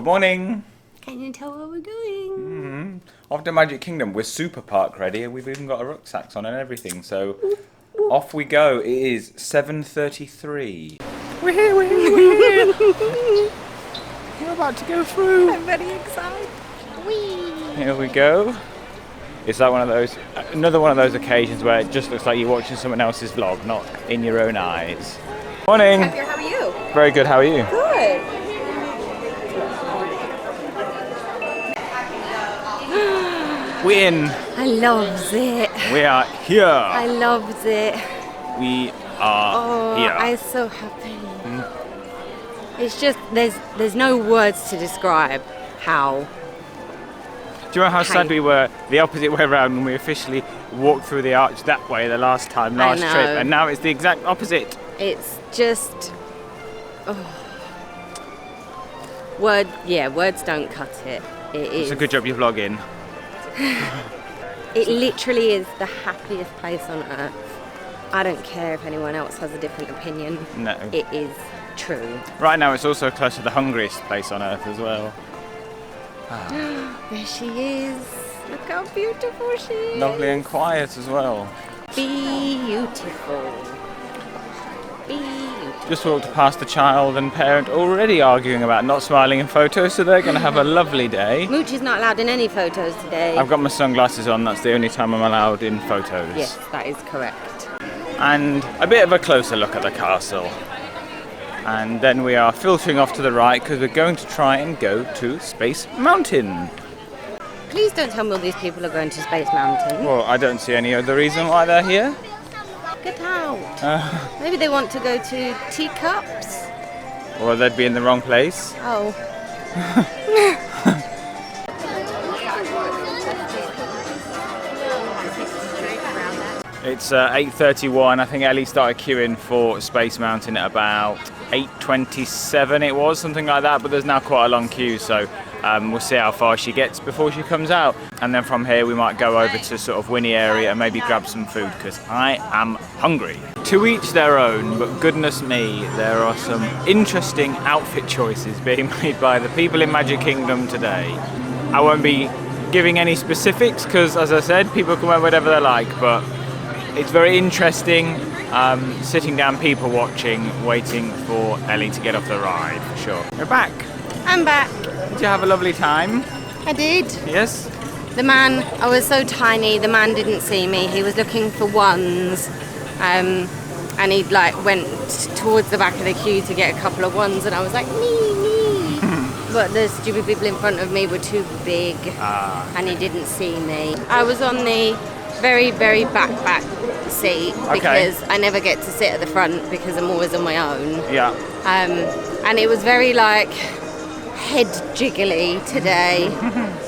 Good morning. Can you tell where we're going? Off to Magic Kingdom. We're super park ready. We've even got our rucksacks on and everything. So off we go. It is 7:33. We're here, we're here, we're here. We're about to go through. I'm very excited. Whee! Here we go. It's like another one of those occasions where it just looks like you're watching someone else's vlog, not in your own eyes. Morning. Happier, how are you? Very good. How are you? Good. We're in. I loves it. We are here. I loves it. We are here. I'm so happy. It's just there's no words to describe how. Do you know how sad we were the opposite way around when we officially walked through the arch that way the last trip, and now it's the exact opposite. It's just words don't cut it. It's a good job you're vlogging. It literally is the happiest place on earth. I don't care if anyone else has a different opinion. No. It is true. Right now it's also close to the hungriest place on earth as well. There she is. Look how beautiful she is. Lovely and quiet as well. Beautiful. Just walked past the child and parent already arguing about not smiling in photos, so they're going to have a lovely day. Mooch is not allowed in any photos today. I've got my sunglasses on, that's the only time I'm allowed in photos. Yes, that is correct. And a bit of a closer look at the castle. And then we are filtering off to the right because we're going to try and go to Space Mountain. Please don't tell me all these people are going to Space Mountain. Well, I don't see any other reason why they're here. Get out. Maybe they want to go to Teacups. Or they'd be in the wrong place. Oh. It's 8:31. I think Ellie started queuing for Space Mountain at about 8:27 it was, something like that, but there's now quite a long queue, so we'll see how far she gets before she comes out. And then from here we might go over to sort of Winnie area and maybe grab some food, because I am hungry. To each their own, but goodness me, there are some interesting outfit choices being made by the people in Magic Kingdom today. I won't be giving any specifics because, as I said, people can wear whatever they like, but it's very interesting sitting down, people watching, waiting for Ellie to get off the ride, for sure. You're back. I'm back. Did you have a lovely time? I did. Yes? I was so tiny, the man didn't see me. He was looking for ones. And he went towards the back of the queue to get a couple of ones, and I was like, me. But the stupid people in front of me were too big, and he didn't see me. I was on the very, very back seat because I never get to sit at the front because I'm always on my own. Yeah. And it was very head jiggly today.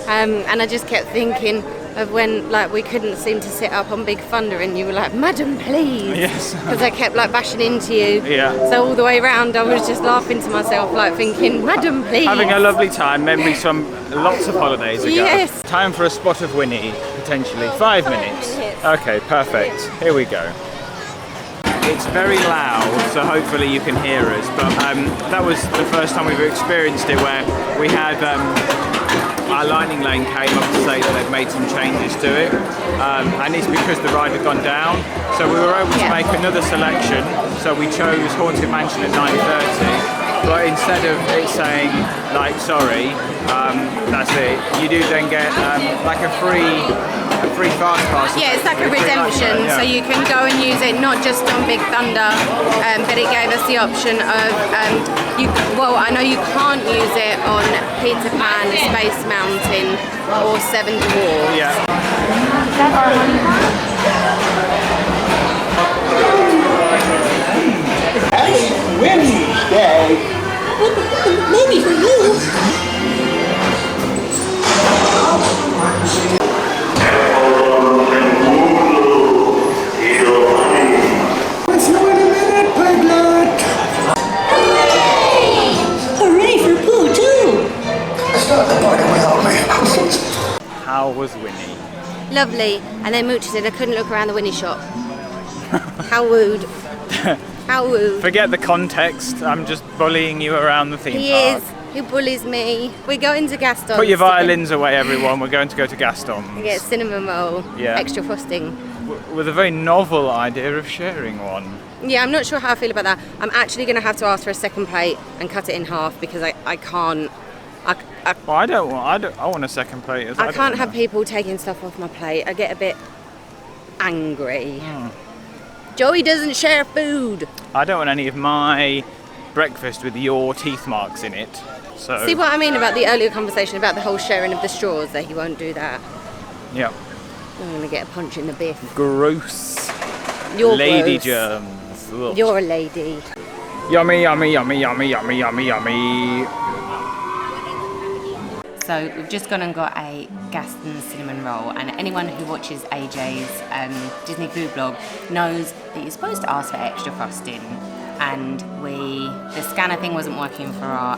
And I just kept thinking of when we couldn't seem to sit up on Big Thunder and you were like, madam, please. Yes. Because I kept bashing into you. Yeah. So all the way around I was just laughing to myself thinking, madam, please. Having a lovely time, memories from lots of holidays ago. Yes. Time for a spot of Winnie, potentially. 5 minutes. Okay, perfect. Here we go. It's very loud, so hopefully you can hear us, but that was the first time we've experienced it where we had our lightning lane came up to say that they've made some changes to it, and it's because the ride had gone down, so we were able to make another selection, so we chose Haunted Mansion at 9:30, but instead of it saying sorry, that's it, you do then get a free fast pass. Yeah, it's like a redemption, so you can go and use it not just on Big Thunder, but it gave us the option of, I know you can't use it on Peter Pan, Space Mountain, or Seven Dwarfs. Yeah. Happy Wednesday! Maybe for you. How was Winnie? Lovely. And then Mooch said I couldn't look around the Winnie shop. How rude. How rude. Forget the context, I'm just bullying you around the theme park. who bullies me. We're going to Gaston's. Put your violins away, everyone. We're going to go to Gaston's. We get cinnamon roll, extra frosting. With a very novel idea of sharing one. Yeah, I'm not sure how I feel about that. I'm actually going to have to ask for a second plate and cut it in half because I can't. Well, I want a second plate as well. I can't have people taking stuff off my plate. I get a bit angry. Joey doesn't share food. I don't want any of my breakfast with your teeth marks in it. So see what I mean about the earlier conversation about the whole sharing of the straws, that he won't do that. Yeah. I'm going to get a punch in the biff. Gross. You're lady gross. germs. Ugh. You're a lady. Yummy, yummy, yummy, yummy, yummy, yummy, yummy. So we've just gone and got a Gaston cinnamon roll, and anyone who watches AJ's Disney food blog knows that you're supposed to ask for extra frosting, and the scanner thing wasn't working for our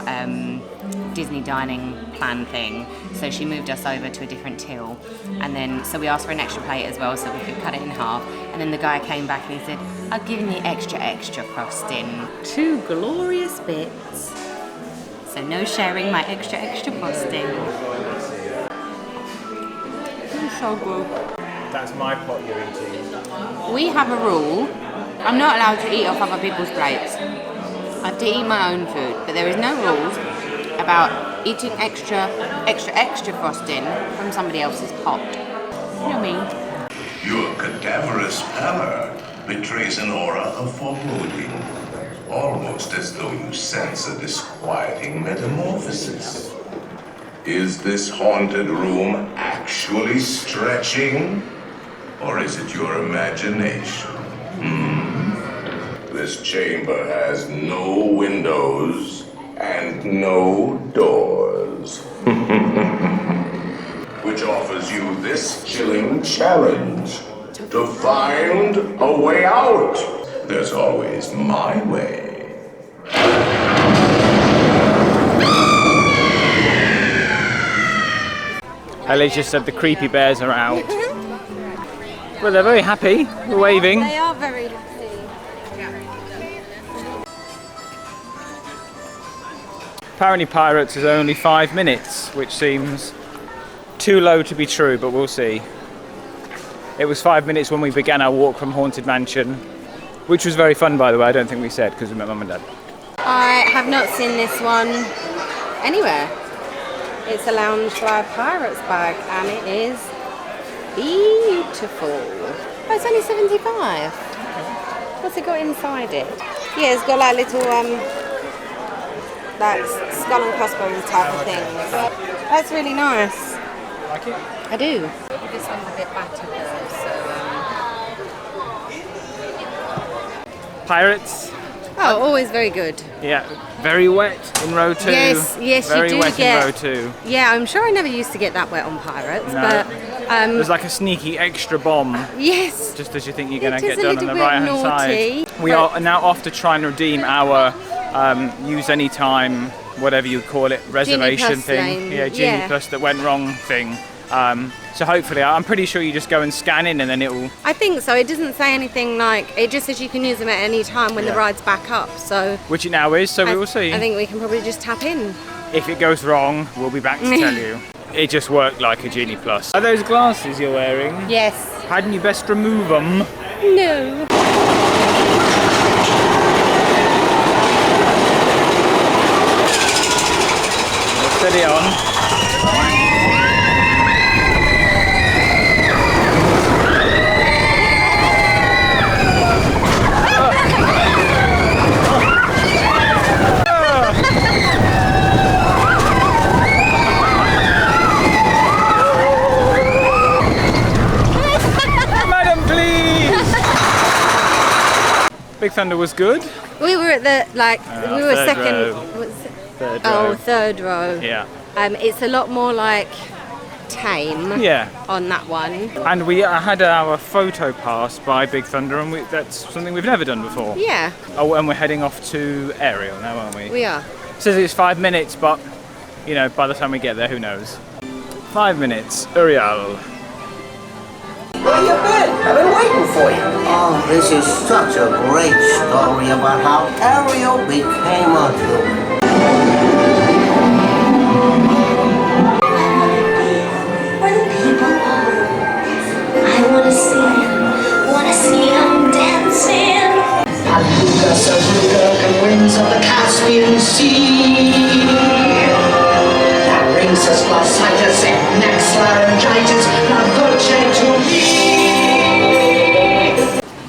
Disney dining plan thing, so she moved us over to a different till, and then so we asked for an extra plate as well so we could cut it in half, and then the guy came back and he said, I've given you extra frosting. 2 glorious bits. So no sharing my extra frosting. It's so good. That's my pot you're eating. We have a rule. I'm not allowed to eat off other people's plates. I have to eat my own food, but there is no rules about eating extra frosting from somebody else's pot. You know me. Your cadaverous pallor betrays an aura of foreboding. Almost as though you sense a disquieting metamorphosis. Is this haunted room actually stretching? Or is it your imagination? This chamber has no windows and no doors. Which offers you this chilling challenge to find a way out. There's always my way. Ellie just said the creepy bears are out. Well, they're very happy. They're waving. They are very happy. Apparently Pirates is only 5 minutes, which seems too low to be true, but we'll see. It was 5 minutes when we began our walk from Haunted Mansion, which was very fun, by the way. I don't think we said because we met Mum and Dad. I have not seen this one anywhere. It's a Loungefly Pirates bag and it is beautiful. Oh, it's only 75. What's it got inside it? Yeah, it's got like little like skull and crossbones type of things. That's really nice. Like it? I do. This one's a bit battered though, so Pirates? oh, always very good. Yeah, very wet in row 2. Yes, very you do wet get. in row 2. Yeah, I'm sure I never used to get that wet on Pirates, No. but There's like a sneaky extra bomb, yes. just as you think you're going It to is get a done on little the bit right hand naughty, side. We but- are now off to try and redeem our use any time, whatever you call it, reservation Plus thing. lane, Yeah, Genie yeah. Plus that went wrong thing. So hopefully, I'm pretty sure you just go and scan in and then it'll. I think so. It doesn't say anything like, it just says you can use them at any time when the ride's back up. So Which it now is, so we will see. I think we can probably just tap in. If it goes wrong, we'll be back to tell you. It just worked like a Genie Plus. Are those glasses you're wearing? Yes. Hadn't you best remove them? No. Steady on. Madam, please! Big Thunder was good. We were at the, we were third second. row. What's it? Third Oh, row. third row. Yeah. It's a lot more like tame Yeah. on that one. And we had our photo pass by Big Thunder, and that's something we've never done before. Yeah, Oh, and we're heading off to Ariel now, aren't we? we are. Says it's 5 minutes, but you know, by the time we get there, who knows? 5 minutes, Ariel. Where you been? I've been waiting for you. Oh, this is such a great story about how Ariel became a human.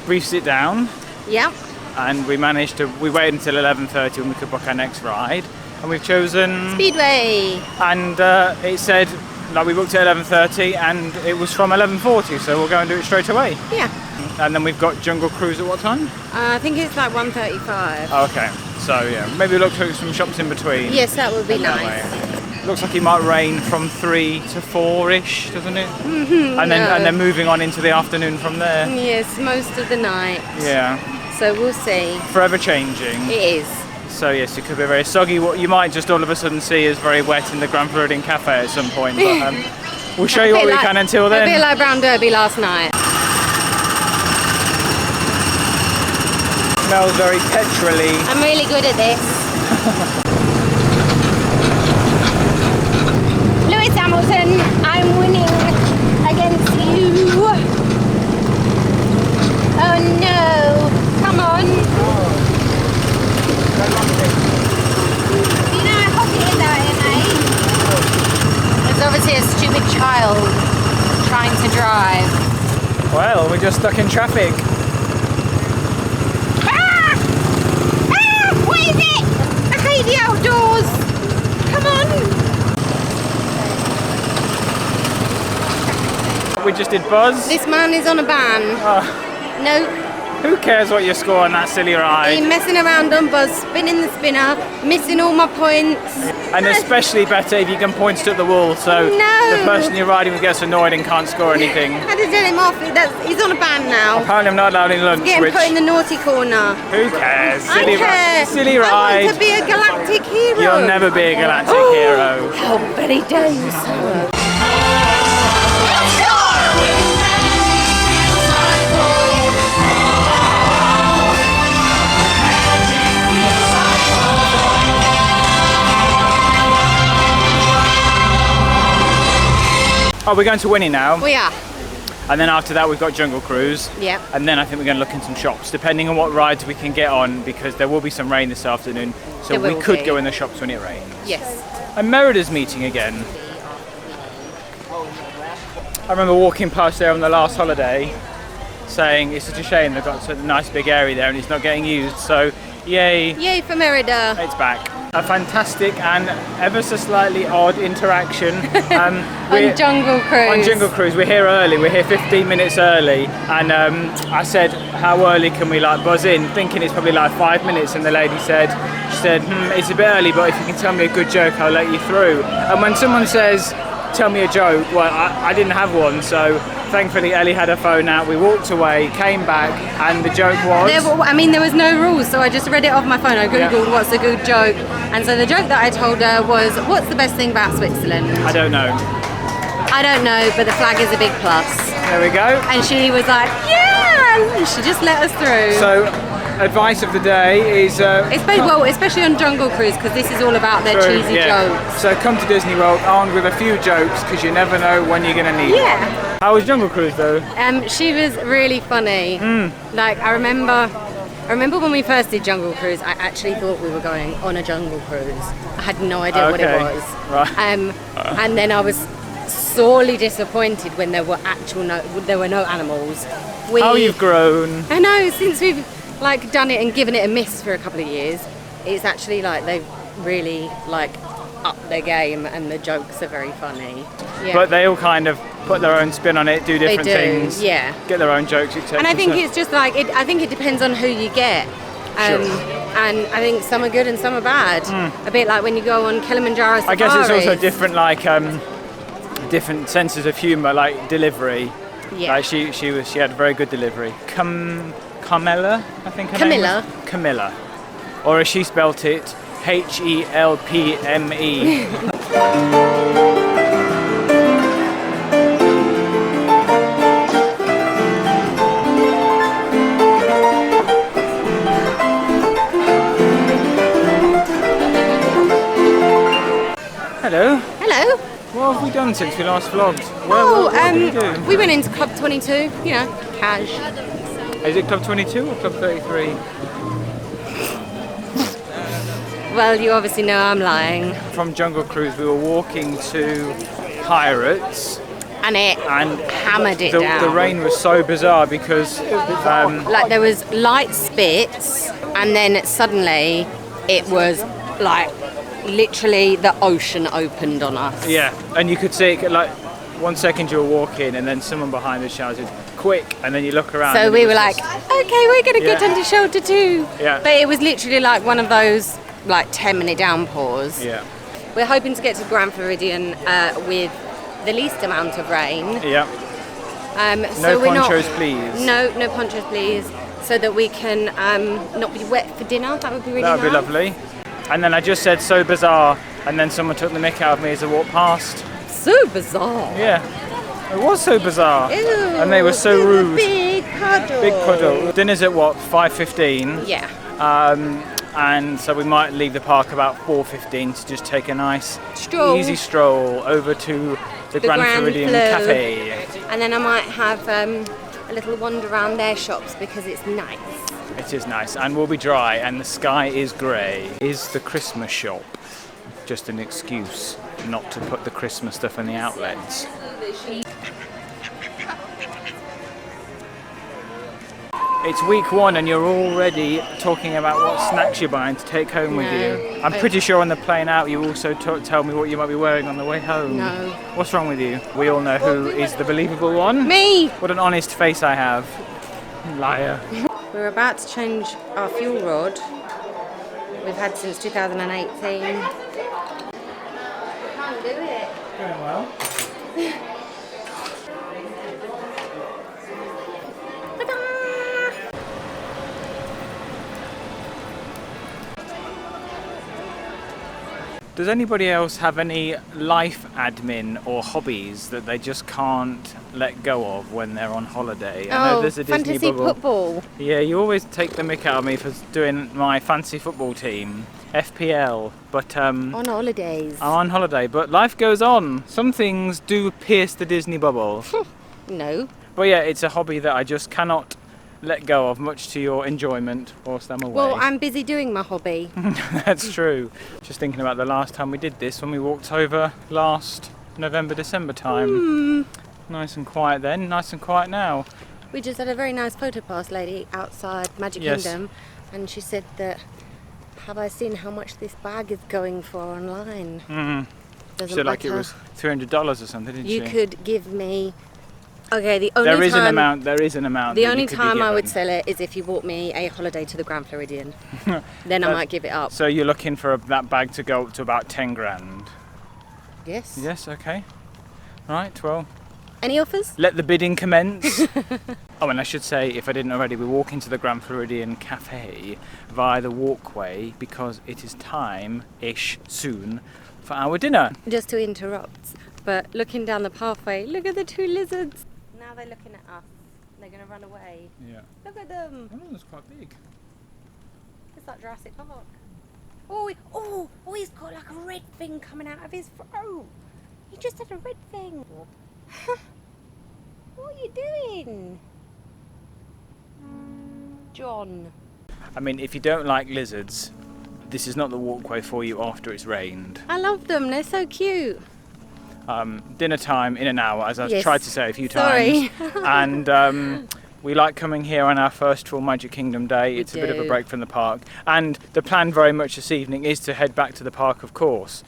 brief sit down, Yep. and we waited until 11:30 when we could book our next ride, and we've chosen Speedway. and it said, like, we booked at 11:30 and it was from 11:40, so we'll go and do it straight away. Yeah. And then we've got Jungle Cruise at what time? I think it's like 1:35. Oh, okay, so yeah, maybe we'll look for some shops in between. Yes, that would be That nice. way. Looks like it might rain from 3 to 4-ish, doesn't it? Mm-hmm, and then moving on into the afternoon from there. Yes, most of the night. Yeah, So we'll see. forever changing. It is. So yes, it could be very soggy. What you might just all of a sudden see is very wet in the Grand Floridian Cafe at some point. But we'll show you what we can until then. A bit like Brown Derby last night. Smells very petrol-y. I'm really good at this. Lewis Hamilton, I'm winning against you. Oh no, come on. You know how hot it is out here, mate? There's obviously a stupid child trying to drive. Well, we're just stuck in traffic. What is it? I hate the outdoors. Come on. We just did Buzz. This man is on a ban. No, Who cares what you score on that silly he's ride? messing around on Buzz, spinning the spinner, missing all my points. And especially better if you can point it at the wall, so No. the person you're riding with gets annoyed and can't score anything. I had to tell him off. He's on a ban now. Apparently I'm not allowed in lunch, Getting which put in the naughty corner. who cares? I care. Silly I ride. want to be a galactic hero. You'll never be a galactic hero. How very days. Oh, we're going to Winnie now, We are. and then after that we've got Jungle Cruise. Yep. And then I think we're going to look in some shops, depending on what rides we can get on, because there will be some rain this afternoon, so There we will could be. go in the shops when it rains. Yes. And Merida's meeting again. I remember walking past there on the last holiday, saying it's such a shame they've got such a nice big area there and it's not getting used, so yay, Yay for Merida. it's back. A fantastic and ever so slightly odd interaction. On Jungle Cruise. On Jungle Cruise, we're here early. We're here 15 minutes early, and I said, "How early can we like buzz in?" Thinking it's probably like 5 minutes, and the lady said, "It's a bit early, but if you can tell me a good joke, I'll let you through." And when someone says, "Tell me a joke," well, I didn't have one, so thankfully Ellie had her phone out. We walked away, came back, and the joke was. There was no rules, so I just read it off my phone. I googled what's a good joke, and so the joke that I told her was, "What's the best thing about Switzerland?" I don't know. I don't know, but the flag is a big plus. There we go. And she was like, "Yeah!" And she just let us through. So, advice of the day is. Especially on Jungle Cruise, because this is all about their True, cheesy yeah. jokes. So come to Disney World armed with a few jokes, because you never know when you're going to need Yeah. one. How was Jungle Cruise though? She was really funny. Like I remember when we first did Jungle Cruise, I actually thought we were going on a Jungle Cruise. I had no idea what it Okay, was. right. And then I was sorely disappointed when there were no animals. How you've grown. I know, since we've like done it and given it a miss for a couple of years, it's actually like they've really like upped their game and the jokes are very funny. Yeah. But they all kind of put their own spin on it, do different do, things, yeah. get their own jokes, etc. And I think it's just like I think it depends on who you get. Sure. And I think some are good and some are bad. A bit like when you go on Kilimanjaro safaris. I guess it's also different, like different senses of humour, like delivery. Yeah. Like she had very good delivery. Camilla, I think her Camilla. name was? Camilla. Or as she spelt it, Helpme. Hello. Hello. What have we done since we last vlogged? What did we do? We went into Club 22, you know, cash. Is it Club 22 or Club 33? Well, you obviously know I'm lying. From Jungle Cruise we were walking to Pirates, and it hammered it down. The rain was so bizarre because like there was light spits, and then suddenly it was like literally the ocean opened on us. yeah, and you could see it like 1 second you were walking and then someone behind us shouted quick, and then you look around. So and we it were was like, just- okay, we're gonna get Yeah. under shelter too. Yeah. But it was literally like one of those like 10-minute downpours. yeah, We're hoping to get to Grand Floridian with the least amount of rain. yeah. So No we're ponchos, not, please. No ponchos, please. So that we can not be wet for dinner. That would be really That would be nice. lovely. And then I just said so bizarre, and then someone took the mick out of me as I walked past. So bizarre. Yeah, it was so bizarre. Ew, And they were so there's a rude. Big puddle. Big puddle. Dinner's at what, 5:15? Yeah. And so we might leave the park about 4:15 to just take a nice Stroll. easy stroll over to the Grand Floridian Flo. Cafe. And then I might have a little wander around their shops because it's nice. It is nice, and we'll be dry, and the sky is grey. Is the Christmas shop just an excuse not to put the Christmas stuff in the outlets? It's week 1 and you're already talking about what snacks you're buying to take home with No. you. I'm pretty sure on the plane out you also tell me what you might be wearing on the way home. No. What's wrong with you? We all know who is the believable one. Me! What an honest face I have. Liar. We're about to change our fuel rod. We've had since 2018. Can't do it. Going well. Does anybody else have any life admin or hobbies that they just can't let go of when they're on holiday? I know there's a Disney fantasy bubble. football. Yeah, you always take the mick out of me for doing my fancy football team, FPL, but On holidays. I'm on holiday. But life goes on. Some things do pierce the Disney bubble. No. But yeah, it's a hobby that I just cannot let go of, much to your enjoyment whilst I'm away. Well, I'm busy doing my hobby. That's true. Just thinking about the last time we did this, when we walked over last November, December time. Nice and quiet then, nice and quiet now. We just had a very nice photo pass lady outside Magic Yes. Kingdom, and she said that, have I seen how much this bag is going for online? Doesn't She said like it matter. was $300 or something, didn't You she? could give me. Okay, the only There is time. an amount. There is an amount. The that only you could be time I would given. sell it is if you bought me a holiday to the Grand Floridian. Then I might give it up. So you're looking for that bag to go up to about 10 grand. Yes. Yes. Okay. Right. Well, Any offers? let the bidding commence. Oh, and I should say, if I didn't already, we're walking to the Grand Floridian Cafe via the walkway because it is time-ish soon for our dinner. Just to interrupt, but looking down the pathway, look at the 2 lizards. Now they're looking at us. They're going to run away. Yeah. Look at them. Oh, that's quite big. It's like Jurassic Park. Oh, he's got like a red thing coming out of his throat. He just had a red thing. What are you doing? John. I mean, if you don't like lizards, this is not the walkway for you after it's rained. I love them, they're so cute. Dinner time in an hour, as I've Yes. tried to say a few Sorry. times. And we like coming here on our first full Magic Kingdom day. It's a bit of a do. break from the park. And the plan very much this evening is to head back to the park, of course.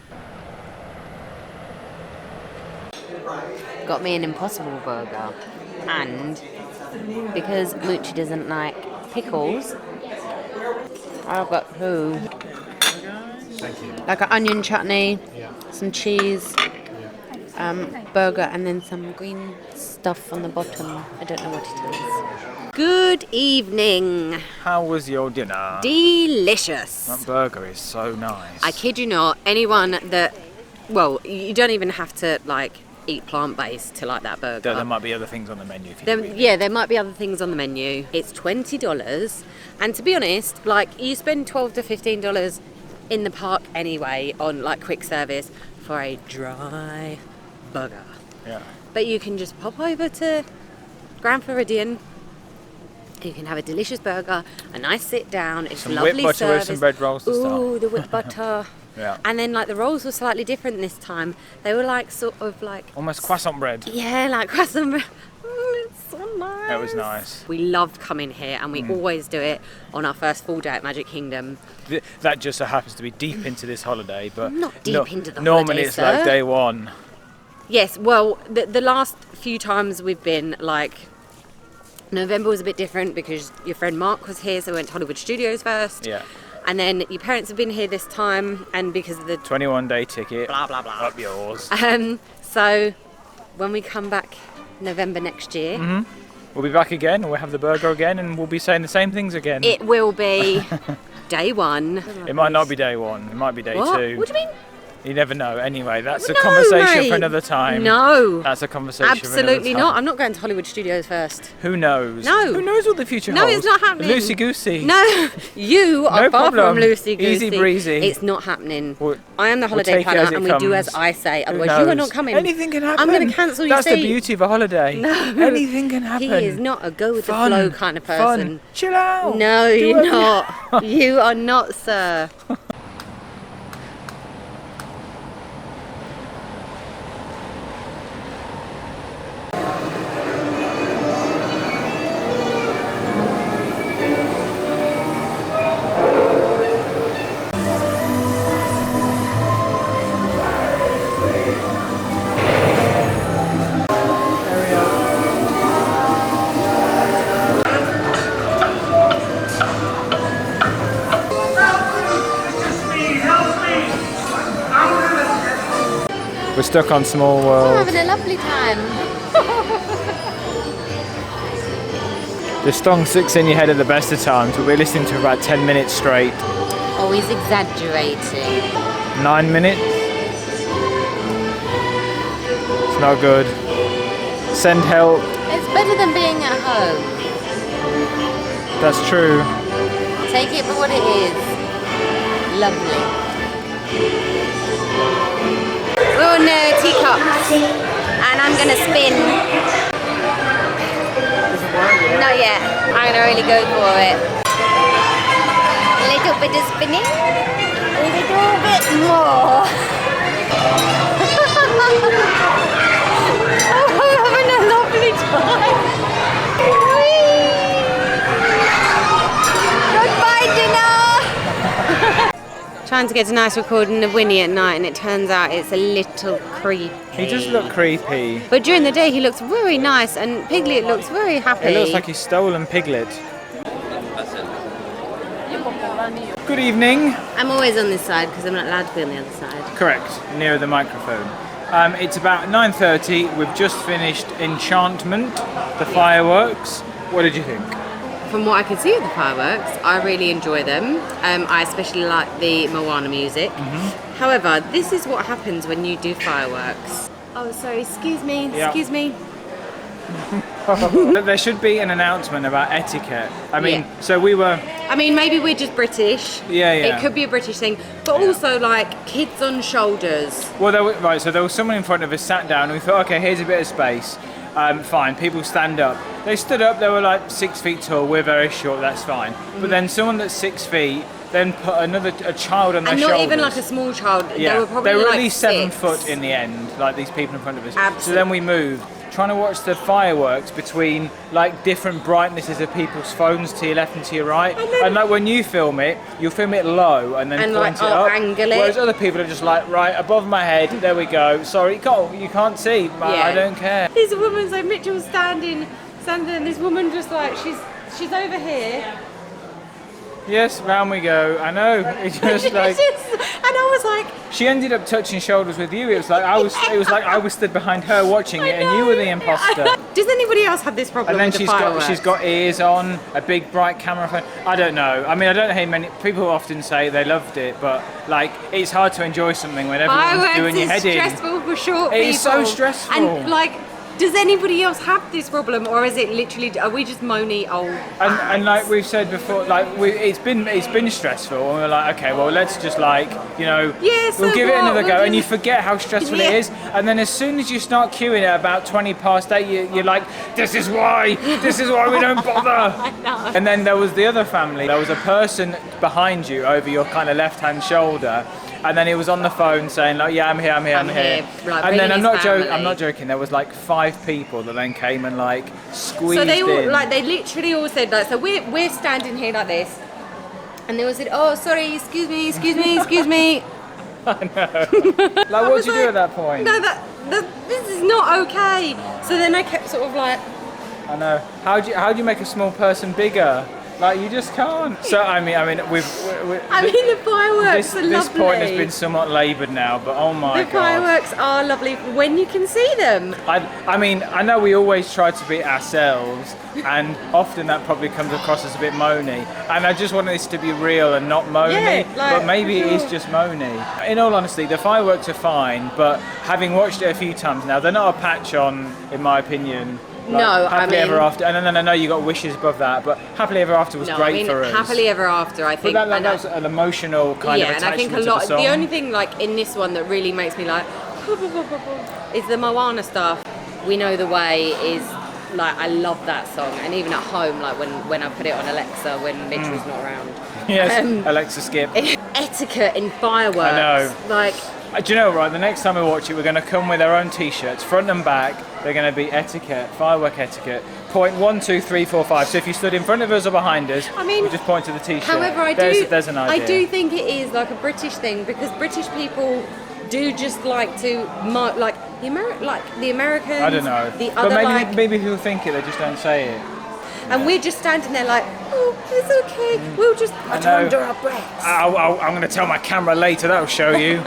Got me an Impossible Burger. And because Moochie doesn't like pickles, I've got 2. Like an onion chutney, some cheese, burger, and then some green stuff on the bottom. I don't know what it is. Good evening. How was your dinner? Delicious. That burger is so nice. I kid you not, anyone that, well, you don't even have to like eat plant-based to like that burger. There might be other things on the menu if you really Yeah, there might be other things on the menu. It's $20, and to be honest, like you spend $12 to $15 in the park anyway on like quick service for a dry burger. Yeah. But you can just pop over to Grand Floridian. You can have a delicious burger, a nice sit down. It's Some lovely whipped butter with service. some bread rolls to start. Ooh, the whipped butter. Yeah. And then like the rolls were slightly different this time. They were like sort of like Almost croissant bread. yeah, like croissant bread. It's so nice. That was nice. We loved coming here, and we always do it on our first full day at Magic Kingdom. That just so happens to be deep into this holiday, but Not deep into the normally holiday, it's sir. like day one. Yes, well, the last few times we've been, like, November was a bit different because your friend Mark was here, so we went to Hollywood Studios first. Yeah. And then your parents have been here this time, and because of the 21-day ticket. blah, blah, blah. Up yours. So when we come back November next year, We'll be back again, we'll have the burger again, and we'll be saying the same things again. it will be day one. It might not be day one, it might be day What? two. What do you mean? You never know. Anyway, that's a No, conversation mate. for another time. No. That's a conversation for another Absolutely time. not. I'm not going to Hollywood Studios first. Who knows? No. Who knows what the future No, holds? it's not happening. Loosey-goosey. No, you are No far problem. from loosey-goosey. Easy breezy. It's not happening. We'll- I am the we'll holiday take it planner, as it and we do comes. as I say. Who Otherwise, you are knows? not coming. Anything can happen. I'm going to cancel your That's seat. the beauty of a holiday. No. Anything can happen. He is not a go with the Fun. flow kind of person. Fun. Chill out. No, Do you're whatever not. You are not, sir. We're stuck on Small We're World. having a lovely time. The song sticks in your head at the best of times, but we're listening to about 10 minutes straight. Always exaggerating. 9 minutes? It's not good. Send help. It's better than being at home. That's true. Take it for what it is. Lovely. Oh no, teacups. And I'm gonna spin. Not yet. I'm gonna really go for it. A little bit of spinning. A little bit more. Oh, I'm having a lovely time. Whee! Goodbye, dinner. Trying to get a nice recording of Winnie at night, and it turns out it's a little creepy. He does look creepy. But during the day he looks very nice, and Piglet looks very happy. It looks like he's stolen Piglet. Good evening. I'm always on this side because I'm not allowed to be on the other side. Correct, near the microphone. It's about 9:30. We've just finished Enchantment, the fireworks. What did you think? From what I could see of the fireworks, I really enjoy them. I especially like the Moana music. However, this is what happens when you do fireworks. Oh, sorry, excuse me, Yeah. excuse me. There should be an announcement about etiquette. I mean, Yeah. so we were... I mean, maybe we're just British. Yeah, yeah. It could be a British thing, but also like kids on shoulders. Well, so there was someone in front of us sat down and we thought, okay, here's a bit of space. Fine, people stand up. They stood up, they were like 6 feet tall, we're very short, that's fine. But then someone that's 6 feet then put a child on their And shoulders. not even like a small child. Yeah, They were probably at like least 7 6. foot in the end, like these people in front of us. So Absolutely. then we moved, trying to watch the fireworks between like different brightnesses of people's phones to your left and to your right. And like when you film it, you'll film it low and then And, point like, it I'll up. angle it. Whereas other people are just like, right above my head, there we go. Sorry, you can't see, but I don't care. There's a woman, so Mitchell's standing, and this woman just like, she's over here. Yes, round we go. I know. It's just like and I was like, she ended up touching shoulders with you. It was like I was stood behind her watching it, and you were the imposter. Does anybody else have this problem And then with the fireworks? she's got ears on, a big bright camera phone. I don't know. I mean, I don't know how many people often say they loved it, but like it's hard to enjoy something when everyone's Fireworks doing your head is in. stressful for short It people. is so stressful. And like, does anybody else have this problem, or is it literally? Are we just moany old? And like we've said before, like it's been stressful, and we're like, okay, well let's just like Yeah, so we'll give it what? another We'll go, and just- you forget how stressful Yeah. it is, and then as soon as you start queuing at about 20 past 8, you're like, this is why we don't bother. I know. And then there was the other family. There was a person behind you over your kind of left-hand shoulder. And then he was on the phone saying like, yeah, I'm here. I'm here, like, And then bringing his family. I'm not joking. There was like 5 people that then came and like squeezed So they all in. like they literally all said like, so we're standing here like this, and they all said, oh sorry, excuse me. I know. Like, what did you do at that point? No, this is not okay. So then I kept sort of like. I know. How do you make a small person bigger? Like, you just can't. So I mean, the fireworks are this lovely. point has been somewhat laboured now, but oh my god. The fireworks are lovely when you can see them. I mean, I know we always try to be ourselves, and often that probably comes across as a bit moany. And I just wanted this to be real and not moany, Yeah, like, but maybe it is just moany. In all honesty, the fireworks are fine, but having watched it a few times now, they're not a patch on, in my opinion. Like, No, Happily Ever After, and I know you got wishes above that, but Happily Ever After was great for us. Happily Ever After, I think. But that's an emotional kind of and I attachment think a lot. to the song. The only thing like in this one that really makes me like is the Moana stuff. We Know the Way is like, I love that song, and even at home, like when I put it on Alexa when Mitchell's not around. Yes, Alexa skip. Etiquette in fireworks. I know. Like. Do you know, right, the next time we watch it, we're going to come with our own t-shirts, front and back. They're going to be etiquette, firework etiquette. Point 1, 2, 3, 4, 5. So if you stood in front of us or behind us, I mean, we just point to the t-shirt. However, there's an idea. I do think it is like a British thing, because British people do just like to like the Americans. I don't know. The but other maybe people think it, they just don't say it. And we're just standing there like, oh, it's okay. We'll just utter under our breaths. I'm going to tell my camera later. That'll show you.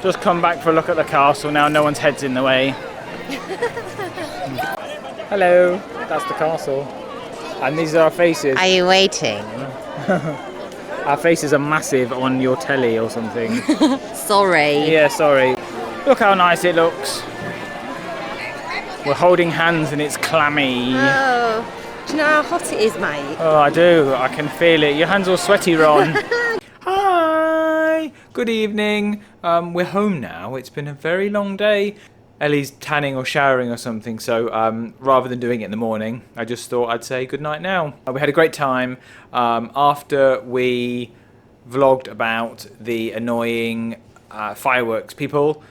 Just come back for a look at the castle now. No one's head's in the way. Hello. That's the castle. And these are our faces. Are you waiting? Our faces are massive on your telly or something. Sorry. Yeah, sorry. Look how nice it looks. We're holding hands and it's clammy. Oh, do you know how hot it is, mate? Oh, I do. I can feel it. Your hands all sweaty, Ron. Hi. Good evening. We're home now. It's been a very long day. Ellie's tanning or showering or something, so rather than doing it in the morning, I just thought I'd say good night now. We had a great time. After we vlogged about the annoying fireworks people,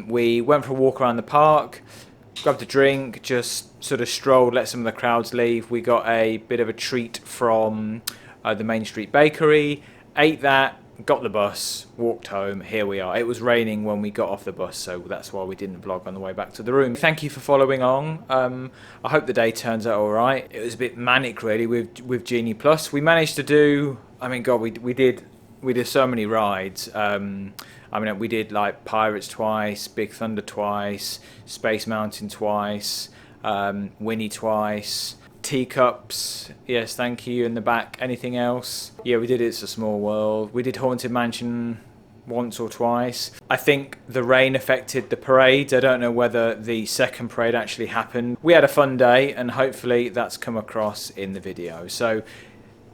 we went for a walk around the park, grabbed a drink, just sort of strolled, let some of the crowds leave. We got a bit of a treat from the Main Street Bakery, ate that, got the bus, walked home. Here we are. It was raining when we got off the bus, so that's why we didn't vlog on the way back to the room. Thank you for following on. I hope the day turns out all right. It was a bit manic really with Genie Plus. We managed to do, I mean, God, we did so many rides. I mean, we did like Pirates twice, Big Thunder twice, Space Mountain twice, Winnie twice, Teacups, yes, thank you, in the back. Anything else? Yeah, we did It's a Small World. We did Haunted Mansion once or twice. I think the rain affected the parades. I don't know whether the second parade actually happened. We had a fun day, and hopefully that's come across in the video. So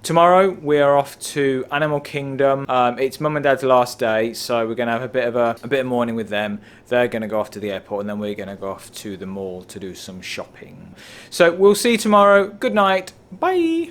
tomorrow we are off to Animal Kingdom. It's Mum and Dad's last day, so we're going to have a bit of morning with them. They're going to go off to the airport, and then we're going to go off to the mall to do some shopping. So we'll see you tomorrow. Good night. Bye.